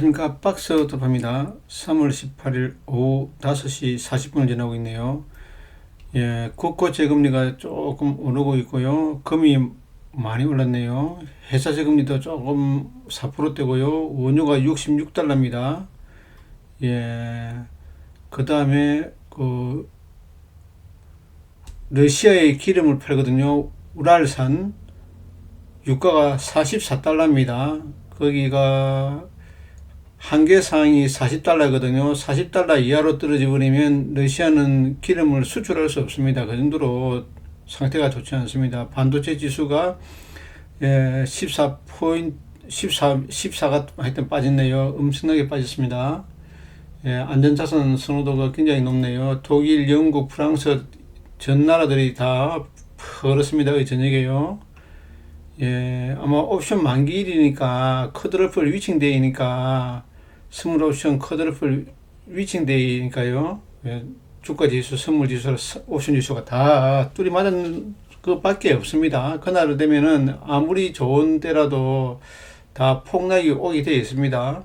안녕하십니까. 박스 돌파입니다. 3월 18일 오후 5시 40분을 지나고 있네요. 국고 재금리가 조금 오르고 있고요. 금이 많이 올랐네요. 회사 재금리도 조금 4%대고요. 원유가 66달러입니다. 그 다음에 러시아의 기름을 팔거든요. 우랄산 유가가 44달러입니다. 거기가 한계상이 40달러거든요. 40달러 이하로 떨어져 버리면 러시아는 기름을 수출할 수 없습니다. 그 정도로 상태가 좋지 않습니다. 반도체 지수가 14가 하여튼 빠졌네요. 엄청나게 빠졌습니다. 안전자산 선호도가 굉장히 높네요. 독일, 영국, 프랑스 전 나라들이 다 그렇습니다. 저녁에요. 아마 옵션 만기일이니까 컷오프 위칭데이니까 선물 옵션 컷오프 위칭데이니까요. 주가 지수, 선물 지수, 옵션 지수가 다 뚜리 맞은 것밖에 없습니다. 그날 되면은 아무리 좋은 때라도 다 폭락이 오게 되어 있습니다.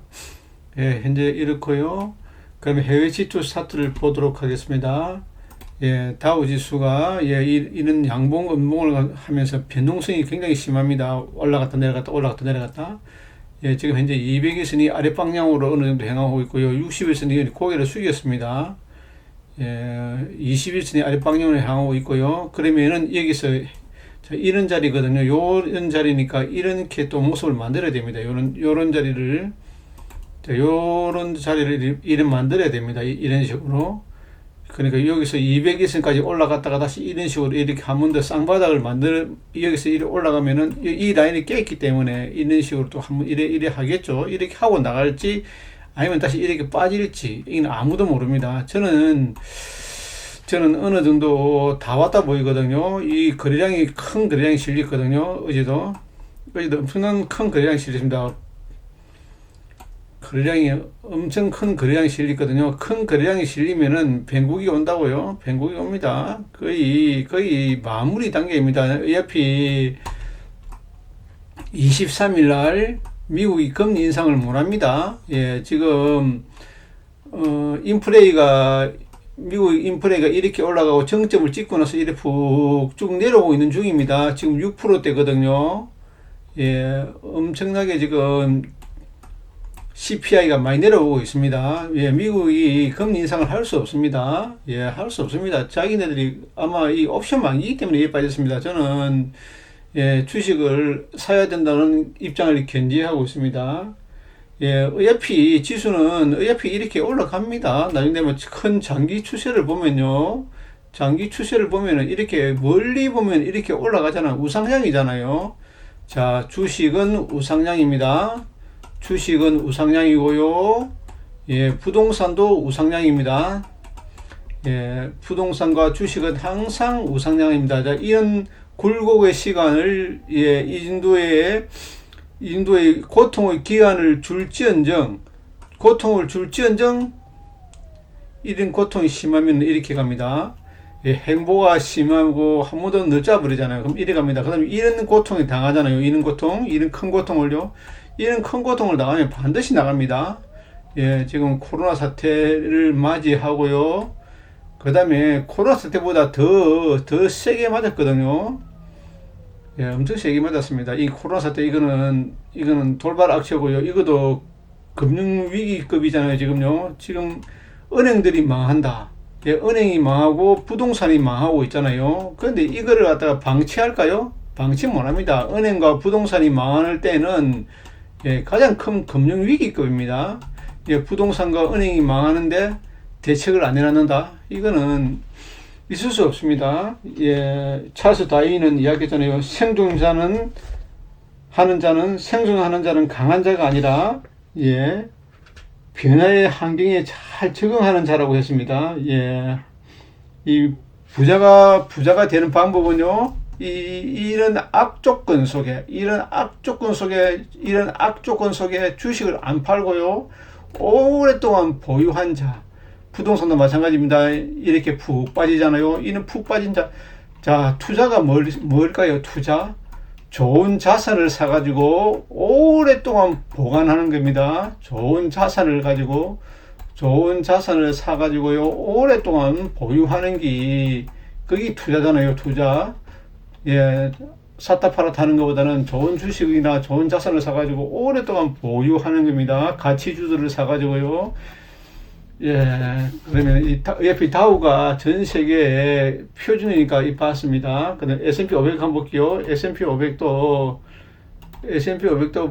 현재 이렇고요. 그러면 해외 지수 차트를 보도록 하겠습니다. 다우 지수가 이런 양봉, 음봉을 하면서 변동성이 굉장히 심합니다. 올라갔다 내려갔다 올라갔다 내려갔다. 지금 현재 200일선이 아래 방향으로 어느 정도 향하고 있고요. 60일선이 고개를 숙였습니다. 20일선이 아래 방향으로 향하고 있고요. 그러면은 여기서 이런 자리거든요. 요런 자리니까 이렇게 또 모습을 만들어야 됩니다. 요런 자리를 이런 만들어야 됩니다. 이런 식으로. 그러니까 여기서 200일선까지 올라갔다가 다시 이런 식으로 이렇게 한 번 더 쌍바닥을 여기서 이렇게 올라가면은 이 라인이 깨있기 때문에 이런 식으로 또 한번 이래 하겠죠. 이렇게 하고 나갈지 아니면 다시 이렇게 빠질지 이건 아무도 모릅니다. 저는 어느 정도 다 왔다 보이거든요. 이 큰 거래량이 실렸거든요. 어제도 엄청난 큰 거래량이 실렸습니다. 엄청 큰 거래량이 실리거든요. 큰 거래량이 실리면은 뱅국이 온다고요. 뱅국이 옵니다. 거의 마무리 단계입니다. 어차피 23일 날 미국이 금리 인상을 못 합니다. 지금 미국 인플레이가 이렇게 올라가고 정점을 찍고 나서 이렇게 푹 쭉 내려오고 있는 중입니다. 지금 6%대거든요. 엄청나게 지금 CPI가 많이 내려오고 있습니다. 미국이 금리 인상을 할 수 없습니다. 할 수 없습니다. 자기네들이 아마 이 옵션 만기이기 때문에 빠졌습니다. 저는 주식을 사야 된다는 입장을 견지하고 있습니다. 어차피 지수는 이렇게 올라갑니다. 나중에 되면 큰 장기 추세를 보면요. 장기 추세를 보면은 이렇게 멀리 보면 이렇게 올라가잖아요. 우상향이잖아요. 자, 주식은 우상향입니다. 주식은 우상향이고요. 부동산도 우상향입니다. 부동산과 주식은 항상 우상향입니다. 자, 이런 굴곡의 시간을 이 정도의 고통의 기간을 줄지언정 이런 고통이 심하면 이렇게 갑니다. 행보가 심하고 한 번 더 늦어 버리잖아요. 그럼 이래 갑니다. 그 다음에 이런 고통이 당하잖아요. 이런 큰 고통을요. 이런 큰 고통을 당하면 반드시 나갑니다. 지금 코로나 사태를 맞이하고요. 그 다음에 코로나 사태보다 더 세게 맞았거든요. 엄청 세게 맞았습니다. 이 코로나 사태 이거는 돌발 악재고요. 이것도 금융위기급이잖아요. 지금 은행들이 망한다. 은행이 망하고 부동산이 망하고 있잖아요. 그런데 이거를 갖다가 방치할까요? 방치 못합니다. 은행과 부동산이 망할 때는 가장 큰 금융위기급입니다. 부동산과 은행이 망하는데 대책을 안 해놨는다. 이거는 있을 수 없습니다. 찰스 다윈은 이야기했잖아요. 생존하는 자는 강한 자가 아니라 변화의 환경에 잘 적응하는 자라고 했습니다. 이 부자가 되는 방법은요. 이런 악조건 속에 주식을 안 팔고요. 오랫동안 보유한 자, 부동산도 마찬가지입니다. 이렇게 푹 빠지잖아요. 이는 푹 빠진 자, 투자가 뭘까요? 좋은 자산을 사가지고 오랫동안 보관하는 겁니다. 좋은 자산을 가지고, 좋은 자산을 사가지고요, 오랫동안 보유하는 게, 그게 투자잖아요, 투자. 예, 샀다 팔았다 하는 것보다는 좋은 주식이나 좋은 자산을 사가지고 오랫동안 보유하는 겁니다. 가치주들을 사가지고요. 예, 그러면 이 S&P 다우가 전 세계의 표준이니까 이 봤습니다. 그다음 S&P 500 한번 볼게요. S&P 500도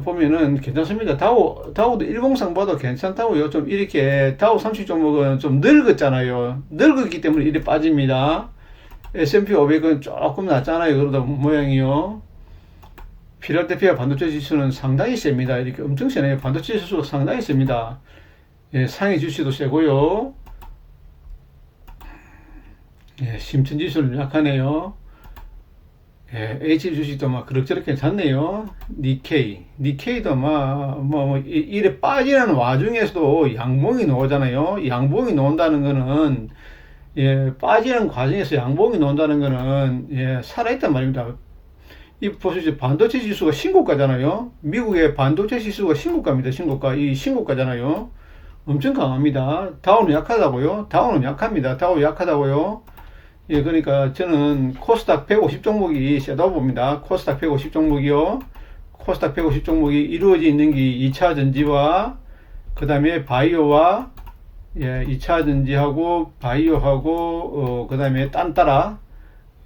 보면은 괜찮습니다. 다우도 일봉상 봐도 괜찮다고요. 좀 이렇게 다우 30 종목은 좀 늙었잖아요. 늙었기 때문에 이래 빠집니다. S&P 500은 조금 낮잖아요. 그러다 모양이요. 필라델피아 반도체 지수는 상당히 셉니다. 이렇게 엄청 세네요. 반도체 지수가 상당히 셉니다. 예, 상해 주시도 세고요. 예, 심천 지수는 약하네요. 예, H 주식도 막 그럭저럭 괜찮네요. 니케이도 이래 빠지는 와중에서도 양봉이 나오잖아요. 양봉이 나온다는 거는, 예, 빠지는 과정에서 양봉이 나온다는 거는, 예, 살아있단 말입니다. 이 보시죠. 반도체 지수가 신고가잖아요. 미국의 반도체 지수가 신고가입니다. 신고가. 이 신고가잖아요. 엄청 강합니다. 다우는 약하다고요? 다우는 약합니다. 다우 약하다고요? 예, 그러니까 저는 코스닥 150 종목이 세다고 봅니다. 코스닥 150 종목이요. 코스닥 150 종목이 이루어져 있는 게 2차 전지와, 그 다음에 바이오와, 예, 2차 전지하고, 바이오하고, 그 다음에 딴따라,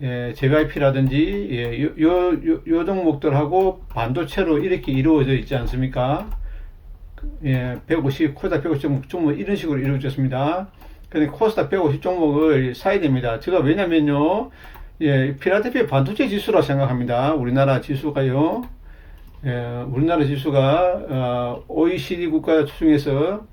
예, JYP라든지, 예, 요 종목들하고 반도체로 이렇게 이루어져 있지 않습니까? 예, 150, 코스닥 150 종목 이런 식으로 이루어졌습니다. 근데 코스닥 150 종목을 사야 됩니다. 제가 왜냐면요, 예, 필라델피아 반도체 지수라 생각합니다. 우리나라 지수가요. 예, 우리나라 지수가 OECD 국가 중에서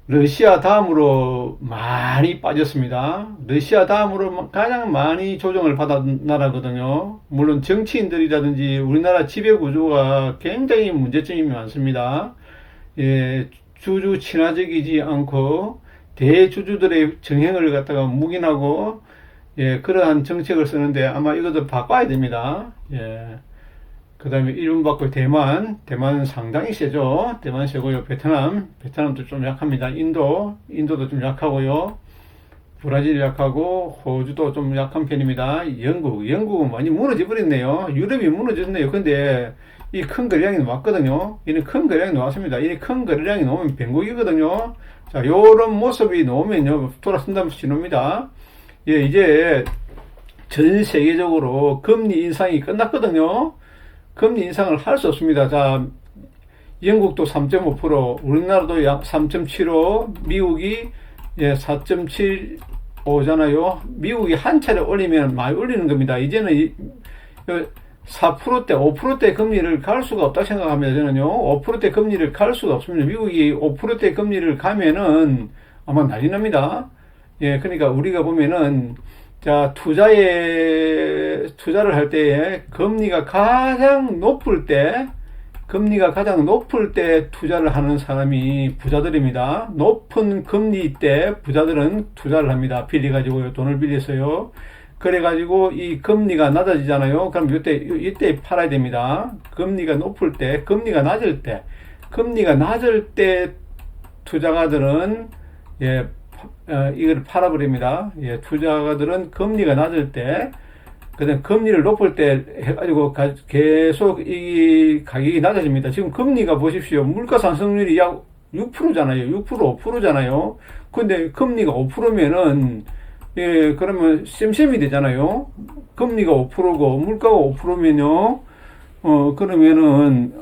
러시아 다음으로 많이 빠졌습니다. 러시아 다음으로 가장 많이 조정을 받은 나라거든요. 물론 정치인들이라든지 우리나라 지배구조가 굉장히 문제점이 많습니다. 예, 주주 친화적이지 않고 대주주들의 정행을 갖다가 묵인하고, 예, 그러한 정책을 쓰는데 아마 이것도 바꿔야 됩니다. 예. 그 다음에 일본 받고 대만은 상당히 세죠. 대만 세고요. 베트남도 좀 약합니다. 인도도 좀 약하고요. 브라질 약하고, 호주도 좀 약한 편입니다. 영국은 많이 무너져 버렸네요. 유럽이 무너졌네요. 근데 이 큰 거래량이 나왔거든요. 이는 큰 거래량이 나왔습니다. 이 큰 거래량이 나오면 변곡이거든요. 자, 요런 모습이 나오면요, 돌아선다면 신호입니다. 예, 이제 전 세계적으로 금리 인상이 끝났거든요. 금리 인상을 할 수 없습니다. 자, 영국도 3.5%, 우리나라도 약 3.75, 미국이, 예, 4.75잖아요. 미국이 한 차례 올리면 많이 올리는 겁니다. 이제는 4%대, 5%대 금리를 갈 수가 없다 생각합니다. 저는요, 5%대 금리를 갈 수가 없습니다. 미국이 5%대 금리를 가면은 아마 난리 납니다. 예, 그러니까 우리가 보면은, 자, 투자를 할 때에 금리가 가장 높을 때 투자를 하는 사람이 부자들입니다. 높은 금리 때 부자들은 투자를 합니다. 빌려가지고요, 돈을 빌려서요. 그래가지고 이 금리가 낮아지잖아요. 그럼 이때 팔아야 됩니다. 금리가 높을 때, 금리가 낮을 때 투자가들은, 예, 이걸 팔아버립니다. 예, 투자가들은 금리가 낮을 때, 그다음 금리를 높을 때 해가지고 계속 이 가격이 낮아집니다. 지금 금리가 보십시오. 물가 상승률이 약 6%잖아요. 6%, 5%잖아요. 근데 금리가 5%면은, 예, 그러면 쌤쌤이 되잖아요. 금리가 5%고 물가가 5%면요. 그러면은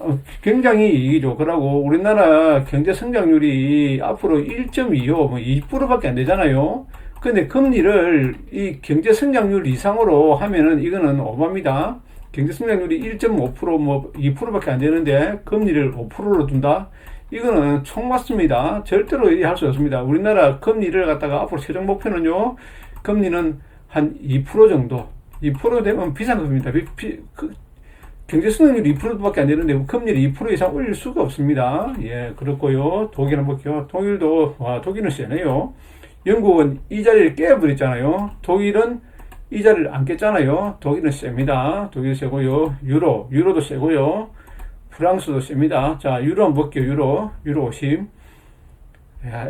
굉장히 이익이죠. 그러고 우리나라 경제 성장률이 앞으로 1.25, 2%밖에 안 되잖아요. 근데 금리를 이 경제 성장률 이상으로 하면은 이거는 오바입니다. 경제 성장률이 1.5%, 2%밖에 안 되는데 금리를 5%로 둔다? 이거는 총 맞습니다. 절대로 할 수 없습니다. 우리나라 금리를 갖다가 앞으로 최종 목표는요, 금리는 한 2% 정도, 2% 되면 비싼 겁니다. 경제 성장률이 2%밖에 안 되는데 금리를 2% 이상 올릴 수가 없습니다. 예, 그렇고요. 독일 한번 볼게요. 독일은 세네요. 영국은 이 자리를 깨버렸잖아요. 독일은 이 자리를 안 깼잖아요. 독일은 셉니다. 독일 세고요. 유로도 세고요. 프랑스도 셉니다. 자, 유로 한번 볼게요. 유로 50. 야,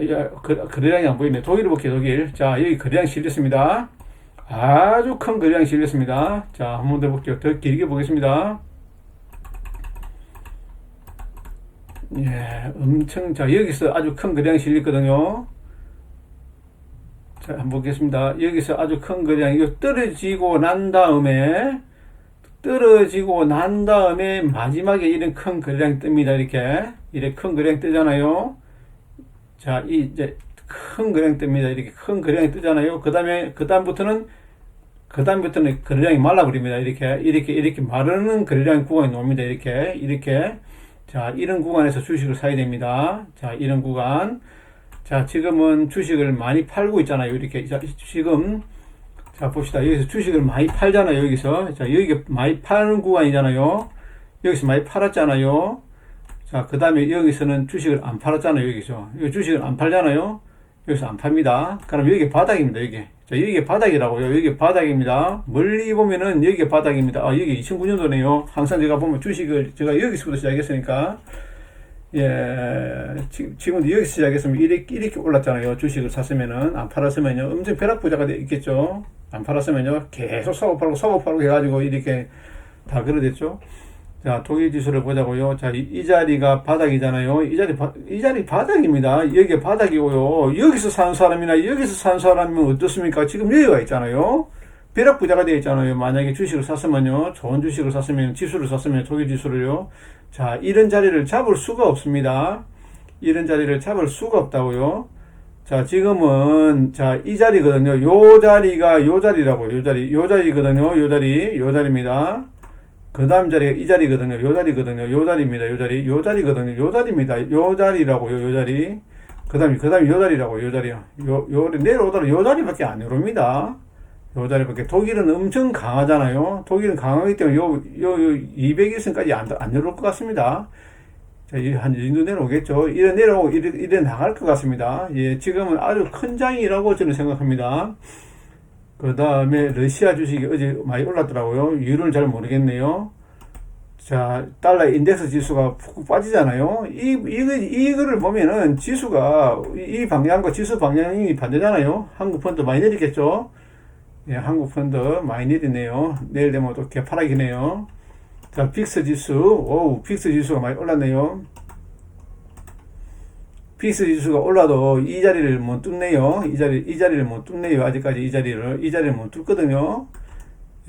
거래량이 안 보이네. 독일 볼게요. 독일. 자, 여기 거래량 실렸습니다. 아주 큰 거래량 실렸습니다. 자, 한 번 더 볼게요. 더 길게 보겠습니다. 예, 엄청, 자, 여기서 아주 큰 거래량이 실렸거든요. 자, 한번 보겠습니다. 여기서 아주 큰 거래량이 떨어지고 난 다음에, 마지막에 이런 큰 거래량이 뜹니다. 이렇게 큰 거래량이 뜨잖아요. 자, 이제 큰 거래량이 뜹니다. 이렇게 큰 거래량이 뜨잖아요. 그다음부터는 거래량이 말라버립니다. 이렇게 마르는 거래량 구간이 나옵니다. 이렇게. 자, 이런 구간에서 주식을 사야 됩니다. 자, 이런 구간. 자, 지금은 주식을 많이 팔고 있잖아요. 이렇게. 자, 지금, 자, 봅시다. 여기서 주식을 많이 팔잖아요. 여기서. 자, 여기 많이 파는 구간이잖아요. 여기서 많이 팔았잖아요. 자, 그 다음에 여기서는 주식을 안 팔았잖아요. 여기서. 여기 주식을 안 팔잖아요. 여기서 안 팝니다. 그럼 여기 바닥입니다. 자, 여기가 바닥이라고요. 여기 바닥입니다. 멀리 보면은 여기가 바닥입니다. 아, 여기 2009년도네요. 항상 제가 보면 주식을 제가 여기서부터 시작했으니까, 예, 지금도 여기서 시작했으면 이렇게 올랐잖아요. 주식을 샀으면은, 안 팔았으면요. 엄청 벼락부자가 있겠죠. 안 팔았으면요. 계속 사고 팔고 해가지고 이렇게 다 그러됐죠. 자, 독일 지수를 보자고요. 자, 이 자리가 바닥이잖아요. 이 자리 바닥입니다. 여기가 바닥이고요. 여기서 산 사람이나 여기서 산 사람이면 어떻습니까? 지금 여기가 있잖아요. 벼락부자가 되어 있잖아요. 만약에 주식을 샀으면요. 좋은 주식을 샀으면, 지수를 샀으면, 독일 지수를요. 자, 이런 자리를 잡을 수가 없습니다. 이런 자리를 잡을 수가 없다고요. 자, 지금은, 자, 이 자리거든요. 요 자리가 요 자리라고요. 요 자리거든요. 요 자리입니다. 그 다음 자리가 이 자리거든요. 요 자리입니다. 요 자리거든요. 요 자리입니다. 요 자리라고요. 요 자리. 그 다음에 요 자리라고요. 요 자리요. 내려오더라도 요 자리밖에 안 내려옵니다. 요 자리밖에. 독일은 엄청 강하잖아요. 독일은 강하기 때문에 요 200일선까지 안 내려올 것 같습니다. 자, 한 이 정도 내려오겠죠. 이래 나갈 것 같습니다. 예, 지금은 아주 큰 장이라고 저는 생각합니다. 그 다음에 러시아 주식이 어제 많이 올랐더라고요. 이유를 잘 모르겠네요. 자, 달러 인덱스 지수가 푹 빠지잖아요. 이거를 보면은 지수가, 이 방향과 지수 방향이 반대잖아요. 한국 펀드 많이 내리겠죠? 예, 한국 펀드 많이 내리네요. 내일 되면 또 개파락이네요. 자, 빅스 지수가 많이 올랐네요. 빅스 지수가 올라도 이 자리를 못 뚫네요. 이 자리를 못 뚫네요. 아직까지 이 자리를 못 뚫거든요.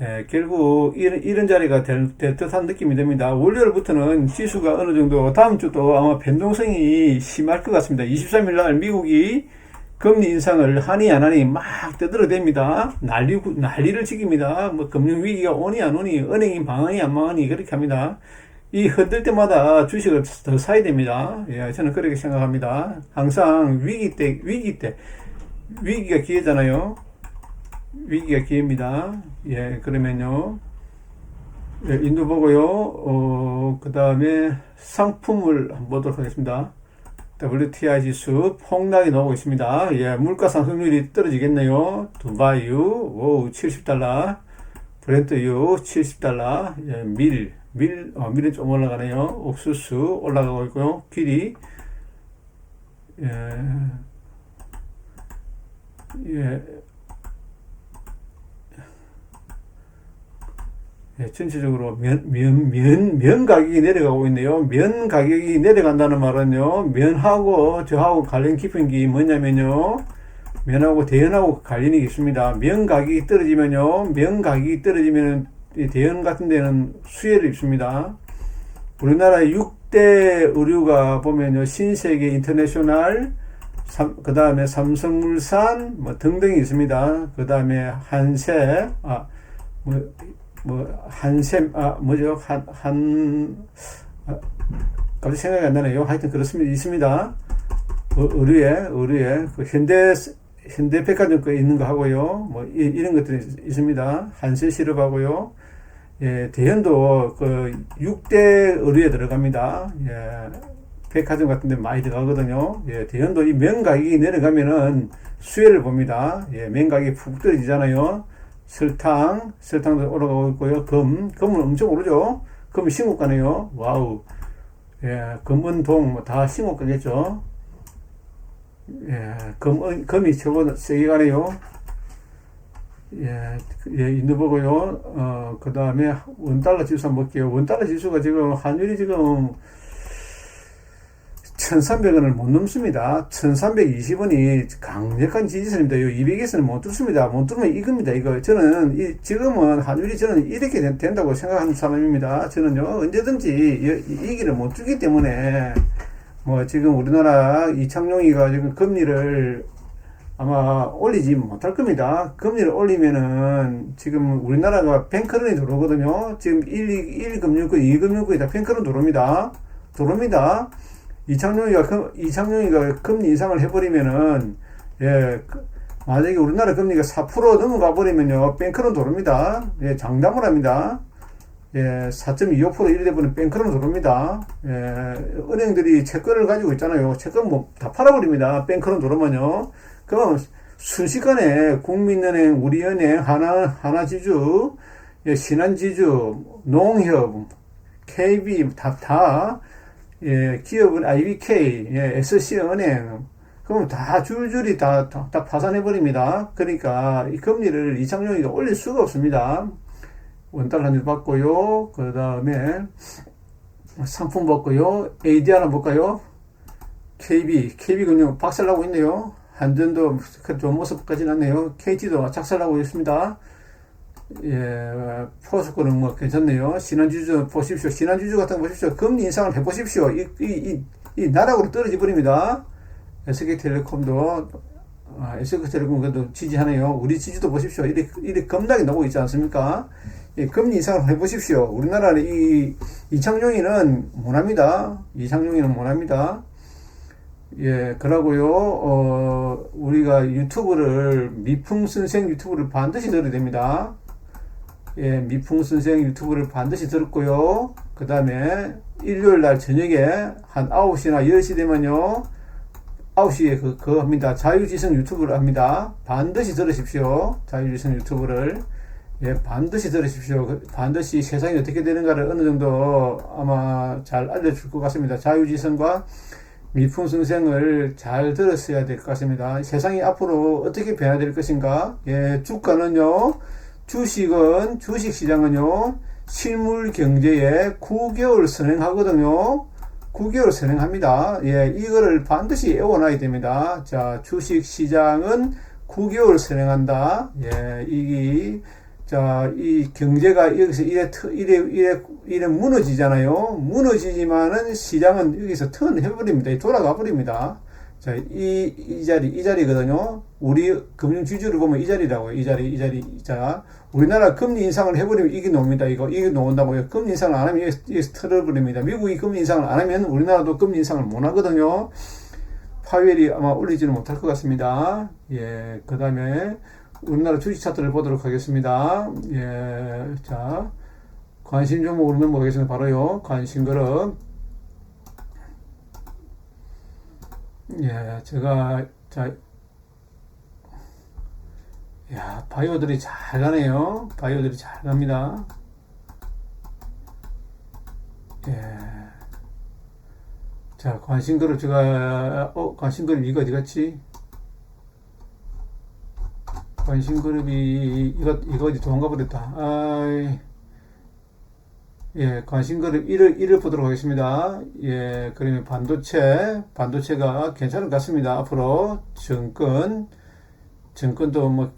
예, 결국 이런 자리가 될 듯한 느낌이 듭니다. 월요일부터는 지수가 어느 정도 다음 주도 아마 변동성이 심할 것 같습니다. 23일 날 미국이 금리 인상을 하니 안 하니 막 떠들어댑니다. 난리를 지깁니다. 뭐 금융위기가 오니 안 오니, 은행이 망하니 안 망하니 그렇게 합니다. 이 흔들 때마다 주식을 더 사야 됩니다. 예, 저는 그렇게 생각합니다. 항상 위기가 기회잖아요. 위기가 기회입니다. 예, 그러면요. 예, 인도 보고요. 그 다음에 상품을 한번 보도록 하겠습니다. WTI 지수 폭락이 나오고 있습니다. 예, 물가 상승률이 떨어지겠네요. 두바이유, 70달러. 브렌트유, 70달러. 예, 밀은 좀 올라가네요. 옥수수 올라가고 있고요. 길이, 전체적으로 면 가격이 내려가고 있네요. 면 가격이 내려간다는 말은요, 면하고 저하고 관련 깊은 게 뭐냐면요, 면하고 대연하고 관련이 있습니다. 면 가격이 떨어지면 대연 같은 데는 수혜를 입습니다. 우리나라의 6대 의류가 보면요, 신세계 인터내셔널, 그 다음에 삼성물산, 뭐 등등이 있습니다. 그 다음에 갑자기 생각이 안 나네요. 하여튼 그렇습니다. 있습니다. 의류에, 그 현대백화점 거 있는 거 하고요. 뭐, 이런 것들이 있습니다. 한세시럽하고요. 예, 대현도 그 6대 의류에 들어갑니다. 예, 백화점 같은 데 많이 들어가거든요. 예, 대현도 이 면 가격이 내려가면은 수혜를 봅니다. 예, 면 가격이 푹 떨어지잖아요. 설탕도 올라가고 있고요. 금은 엄청 오르죠. 금이 신고가네요. 와우. 예, 금은 동, 뭐 다 신고가겠죠. 예, 금이 최고 세게 가네요. 예, 예, 인도보고요. 그 다음에 원달러 지수 한번 볼게요. 원달러 지수가 지금 환율이 지금 1300원을 못 넘습니다. 1320원이 강력한 지지선입니다. 이 200에서는 못 뚫습니다. 못 뚫으면 이겁니다. 이거 저는 지금은 환율이 저는 이렇게 된다고 생각하는 사람입니다. 저는요 언제든지 이 길을 못 뚫기 때문에 뭐 지금 우리나라 이창용이가 지금 금리를 아마 올리지 못할 겁니다. 금리를 올리면은 지금 우리나라가 뱅크런이 들어오거든요. 지금 1금융권, 2금융권이 다 뱅크런 들어옵니다. 이창용이가 금리 인상을 해버리면은, 예, 만약에 우리나라 금리가 4% 넘어가 버리면요, 뱅크런 들어옵니다. 예, 장담을 합니다. 예, 4.25% 이래 되면 뱅크런 들어옵니다. 예, 은행들이 채권을 가지고 있잖아요. 채권 뭐 다 팔아버립니다. 뱅크런 들어오면요. 그럼 순식간에 국민은행, 우리은행, 하나지주, 예, 신한지주, 농협, KB 예, 기업은 IBK, 예, SC은행, 그럼 다 줄줄이 다 파산해버립니다. 그러니까 이 금리를 이창용이가 올릴 수가 없습니다. 원달러 한줄 받고요. 그 다음에 상품 받고요. AD 하나 볼까요? KB금융 박살나고 있네요. 한전도 좋은 모습까지는 않네요. KT도 작살나고 있습니다. 예, 포스코는 뭐 괜찮네요. 신한주주 보십시오. 신한주주 같은 거 보십시오. 금리 인상을 해보십시오. 이 나락으로 떨어져 버립니다. SK텔레콤도, SK텔레콤 그래도 지지하네요. 우리 지지도 보십시오. 이리 겁나게 나오고 있지 않습니까? 예, 금리 인상을 해보십시오. 우리나라는 이창용이는 못합니다. 예, 그러고요, 우리가 미풍선생 유튜브를 반드시 들어야 됩니다. 예, 미풍선생 유튜브를 반드시 들었고요. 그 다음에 일요일 날 저녁에 한 9시나 10시 되면요, 9시에 그거 합니다. 자유지성 유튜브를 합니다. 반드시 들으십시오. 자유지성 유튜브를. 예, 반드시 들으십시오. 반드시 세상이 어떻게 되는가를 어느 정도 아마 잘 알려줄 것 같습니다. 자유지성과 미풍선생을 잘 들었어야 될 것 같습니다. 세상이 앞으로 어떻게 변화될 것인가? 예, 주식시장은요, 실물 경제에 9개월 선행하거든요. 9개월 선행합니다. 예, 이거를 반드시 외워놔야 됩니다. 자, 주식시장은 9개월 선행한다. 예, 이 경제가 여기서 이래 무너지잖아요. 무너지지만은 시장은 여기서 턴해버립니다. 돌아가 버립니다. 자, 이 자리거든요. 우리 금융 지주를 보면 이 자리라고요. 이 자리. 자, 우리나라 금리 인상을 해버리면 이게 나옵니다. 이게 나온다고요. 금리 인상을 안 하면 여기서 털어버립니다. 미국이 금리 인상을 안 하면 우리나라도 금리 인상을 못 하거든요. 파웰이 아마 올리지는 못할 것 같습니다. 예, 그 다음에 우리나라 주식 차트를 보도록 하겠습니다. 예, 자, 관심 종목으로 넘어가겠습니다. 바로요, 관심 그룹. 예, 바이오들이 잘 가네요. 바이오들이 잘 갑니다. 예. 자, 관심 그룹 관심 그룹 이거 어디 갔지? 관심 그룹이 이거 어디 도망가 버렸다. 예, 관심 그룹 1을 보도록 하겠습니다. 예, 그러면 반도체가 괜찮은 것 같습니다. 앞으로 정권도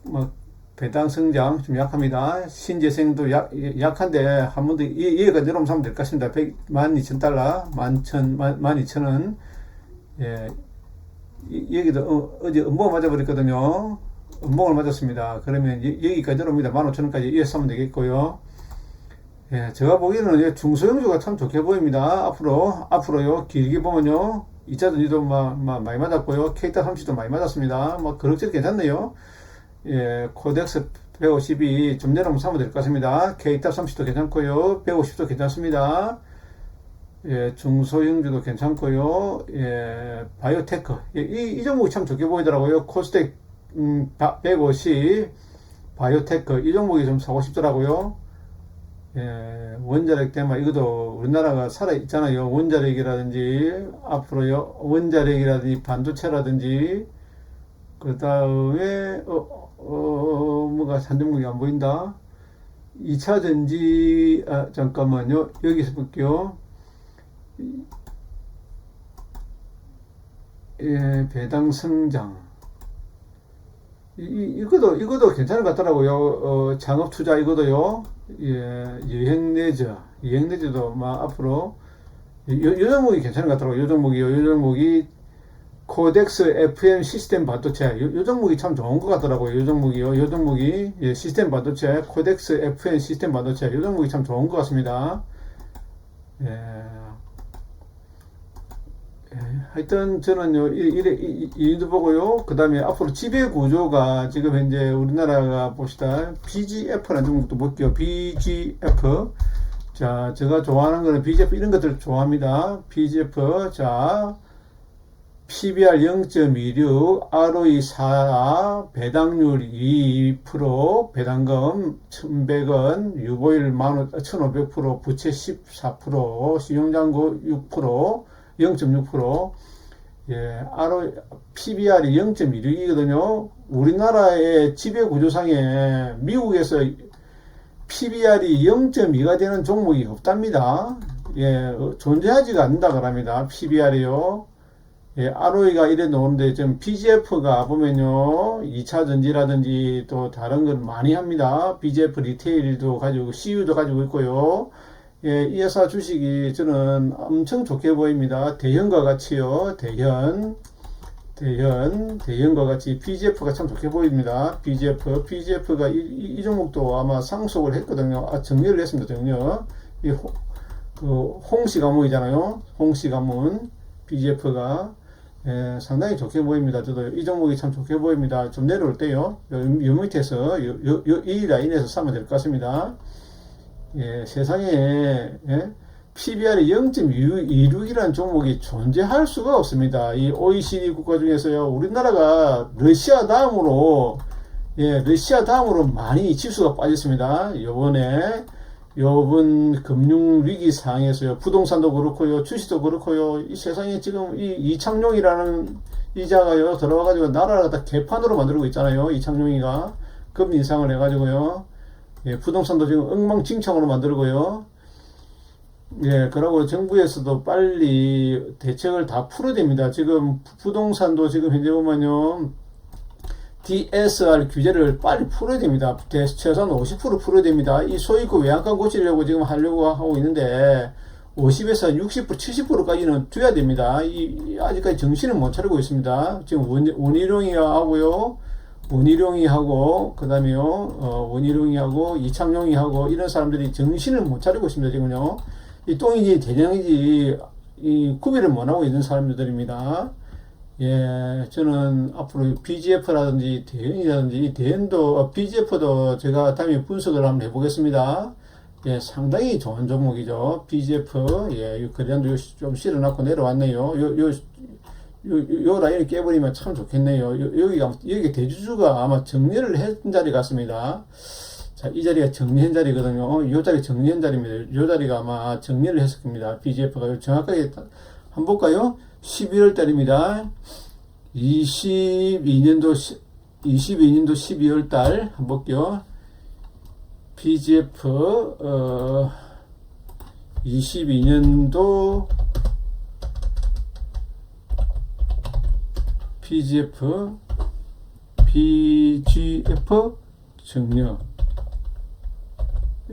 배당 성장 좀 약합니다. 신재생도 약한데 한 번 더 얘가 내려오면 사면 될 것 같습니다. 12,000달러, 12,000원. 예, 여기도 어제 음봉 맞아버렸거든요. 음봉을 맞았습니다. 그러면 여기까지 내려옵니다. 15,000원까지 이어서 사면 되겠고요. 예, 제가 보기에는 중소형주가 참 좋게 보입니다. 앞으로요, 길게 보면요, 이자전지도 많이 맞았고요, K30도 많이 맞았습니다. 그럭저럭 괜찮네요. 예, 코덱스 150이 좀 내려오면 사면 될 것 같습니다. K30도 괜찮고요, 150도 괜찮습니다. 예, 중소형주도 괜찮고요. 예, 바이오테크. 이 종목이 참 좋게 보이더라고요. 코스닥 150, 바이오테크 이 종목이 좀 사고 싶더라고요. 예, 원자력 테마 이것도 우리나라가 살아 있잖아요. 원자력이라든지 앞으로요 원자력이라든지 반도체라든지 그 다음에 뭐가 산 종목이 안 보인다. 2차 전지 잠깐만요. 여기서 볼게요. 예, 배당 성장 이것도 괜찮은 것 같더라고요. 창업 투자 이것도요. 예, 여행 내저도 막 앞으로 요 종목이 괜찮은 것 같더라고요. 요 종목이 코덱스 FM 시스템 반도체 요 종목이 참 좋은 것 같더라고요. 요 종목이 예, 시스템 반도체 코덱스 FM 시스템 반도체 요 종목이 참 좋은 것 같습니다. 예. 예, 하여튼 저는요 이도 보고요. 그 다음에 앞으로 지배 구조가 지금 현재 우리나라가 봅시다. BGF라는 종목도 볼게요. BGF 자 제가 좋아하는 거는 BGF 이런 것들 좋아합니다. BGF 자 PBR 0.26 ROE 4 배당률 2% 배당금 1100원 유보일 1500% 부채 14% 신용잔고 6% 0.6% 예, PBR이 0.16이거든요. 우리나라의 지배구조상에 미국에서 PBR이 0.2가 되는 종목이 없답니다. 예, 존재하지가 않는다 그럽니다. PBR이요. 예, ROE가 이래 놓는데 지금 BGF가 보면요 2차 전지라든지 또 다른 걸 많이 합니다. BGF 리테일도 가지고 CU도 가지고 있고요. 예, 이 회사 주식이 저는 엄청 좋게 보입니다. 대현과 같이요. 대현과 같이 BGF가 참 좋게 보입니다. BGF가 이 종목도 아마 상속을 했거든요. 정리를 했습니다. 정리요. 홍씨 가문이잖아요. 홍씨 가문 BGF가 예, 상당히 좋게 보입니다. 저도 이 종목이 참 좋게 보입니다. 좀 내려올 때요. 요 밑에서 이 라인에서 사면 될 것 같습니다. 예, 세상에 예? PBR이 0.26이라는 종목이 존재할 수가 없습니다. 이 OECD 국가 중에서요. 우리나라가 러시아 다음으로 많이 지수가 빠졌습니다. 요번 금융위기 상황에서요. 부동산도 그렇고요. 주식도 그렇고요. 이 세상에 지금 이 이창용이라는 이자가요. 들어와가지고 나라를 다 개판으로 만들고 있잖아요. 이창용이가 금리 인상을 해가지고요. 예, 부동산도 지금 엉망진창으로 만들고요. 예, 그러고 정부에서도 빨리 대책을 다 풀어야 됩니다. 지금 부동산도 지금 현재 보면요. DSR 규제를 빨리 풀어야 됩니다. 최소한 50% 풀어야 됩니다. 이 소유권 외양간 고치려고 지금 하려고 하고 있는데 50에서 60%, 70%까지는 줘야 됩니다. 아직까지 정신을 못 차리고 있습니다. 지금 원희룡이 하고 그다음에요 원희룡이 하고 이창용이 하고 이런 사람들이 정신을 못 차리고 있습니다. 지금요. 이 똥인지 대장인지 이 구별을 못 하고 있는 사람들입니다. 예, 저는 앞으로 BGF라든지 대현이라든지 BGF도 제가 다음에 분석을 한번 해보겠습니다. 예, 상당히 좋은 종목이죠. BGF, 예, 거래량도 좀 실어놨고 내려왔네요. 요 라인을 깨버리면 참 좋겠네요. 여기 대주주가 아마 정리를 했던 자리 같습니다. 자, 이 자리가 정리한 자리거든요. 요 자리 정리한 자리입니다. 요 자리가 아마 정리를 했을 겁니다. BGF가 정확하게 한번 볼까요? 12월 달입니다. 22년도 12월 달 한번 볼게요. BGF 22년도 BGF 정리요.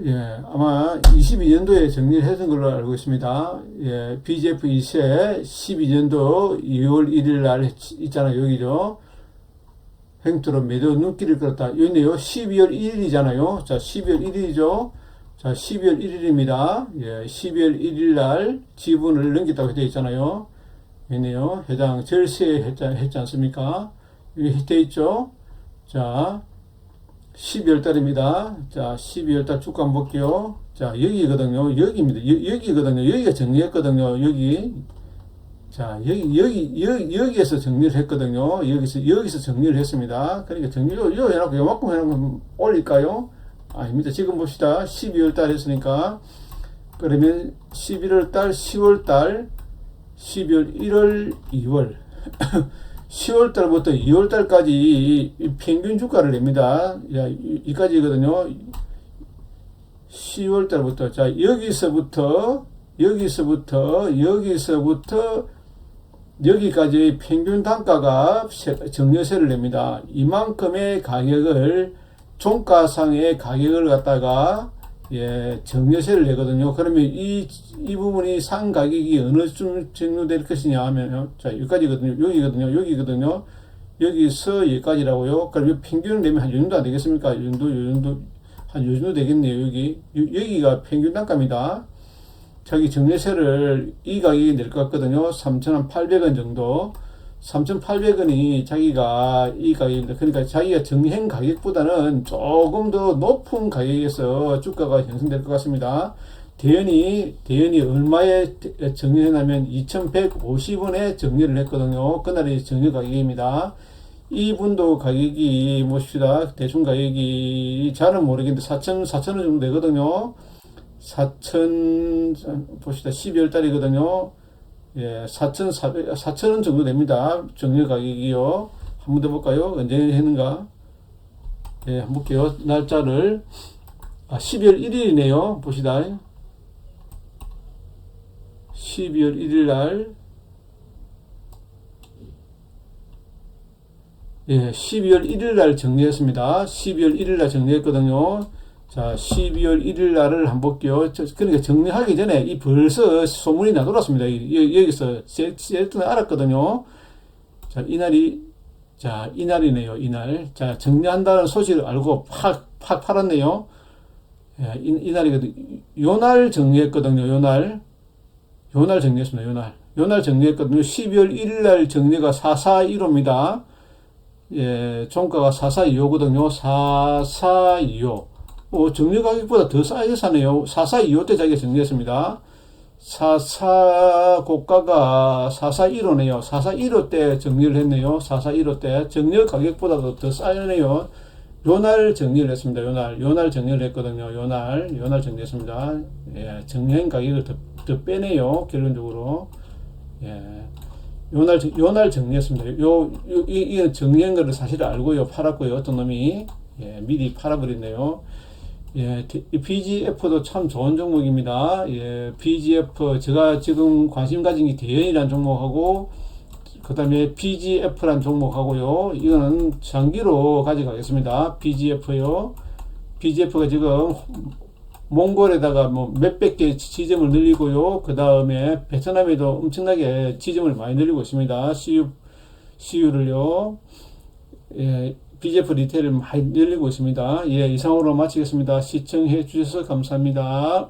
예, 아마 22년도에 정리를 했던 걸로 알고 있습니다. 예, BGF 2세 12년도 2월 1일 날 있잖아요. 여기죠. 횡투로 매도 눈길을 끌었다. 여기 있네요. 12월 1일이잖아요. 자, 12월 1일이죠. 자, 12월 1일입니다. 예, 12월 1일 날 지분을 넘겼다고 되어 있잖아요. 있네요. 해당 절세했지 않습니까? 여기 되어 있죠. 자, 12월 달입니다. 자, 12월 달 주가 한번 볼게요. 자, 여기거든요. 여기입니다. 여기거든요. 여기가 정리했거든요. 여기. 자, 여기에서 정리를 했거든요. 여기서 정리를 했습니다. 그러니까 정리를 요 해놓고 요만큼 해놓고 올릴까요? 아닙니다. 지금 봅시다. 12월 달 했으니까. 그러면 11월 달, 10월 달, 12월, 1월, 2월. 10월 달부터 2월 달까지 평균 주가를 냅니다. 야, 이까지거든요. 10월 달부터. 자, 여기서부터 여기까지 평균 단가가 정려세를 냅니다. 이만큼의 가격을 종가상의 가격을 갖다가 정려세를 내거든요. 그러면 이 부분이 상 가격이 어느 쯤 정리될 것이냐 하면 자 여기까지거든요. 여기거든요. 여기서 여기까지라고요. 그러면 평균을 내면 한 요 정도 안 되겠습니까? 요 정도 한 요 정도 되겠네요. 여기가 평균 단가입니다. 자기 정리세를 이 가격이 낼 것 같거든요. 3,800원 정도. 3,800원이 자기가 이 가격입니다. 그러니까 자기가 정행 가격보다는 조금 더 높은 가격에서 주가가 형성될 것 같습니다. 대연이 얼마에 정리해냐면 2,150원에 정리를 했거든요. 그날이 정리 가격입니다. 이분도 가격이 봅시다. 대충 가격이 잘은 모르겠는데 4,000원 정도 되거든요. 4,000 봅시다. 12월 달이거든요. 4,000원 정도 됩니다. 정리 가격이요. 한 번 더 볼까요? 언제 했는가? 한번 볼게요. 날짜를 12월 1일이네요. 봅시다. 12월 1일 날 12월 1일 날 정리했습니다. 12월 1일 날 정리했거든요. 자, 12월 1일 날을 한번 볼게요. 그러니까 정리하기 전에 이 벌써 소문이 나돌았습니다. 여기서 셀트는 알았거든요. 자, 이날이네요. 이날. 자, 정리한다는 소식을 알고 팍 팔았네요. 이날이거든요. 요날 정리했거든요. 요날 정리했습니다. 요날 정리했거든요. 12월 1일 날 정리가 4415입니다. 종가가 4425거든요. 4425. 정리 가격보다 더 싸게 사네요. 4425 때 자기가 정리했습니다. 44고가가 4415네요. 4415 때 정리를 했네요. 4415 때. 정리 가격보다도 더 싸네요. 요날 정리를 했습니다. 요날 정리를 했거든요. 요날 정리했습니다. 정리한 가격을 더 빼네요. 결론적으로. 요날 정리했습니다. 이 정리한 거를 사실 알고요. 팔았고요. 어떤 놈이. 미리 팔아버렸네요. BGF도 참 좋은 종목입니다. BGF, 제가 지금 관심 가진 게 대연이라는 종목하고, 그 다음에 BGF라는 종목하고요. 이거는 장기로 가져가겠습니다. BGF요. BGF가 지금 몽골에다가 뭐 몇백 개 지점을 늘리고요. 그 다음에 베트남에도 엄청나게 지점을 많이 늘리고 있습니다. CU를요. BGF 리테일을 많이 늘리고 있습니다. 이상으로 마치겠습니다. 시청해 주셔서 감사합니다.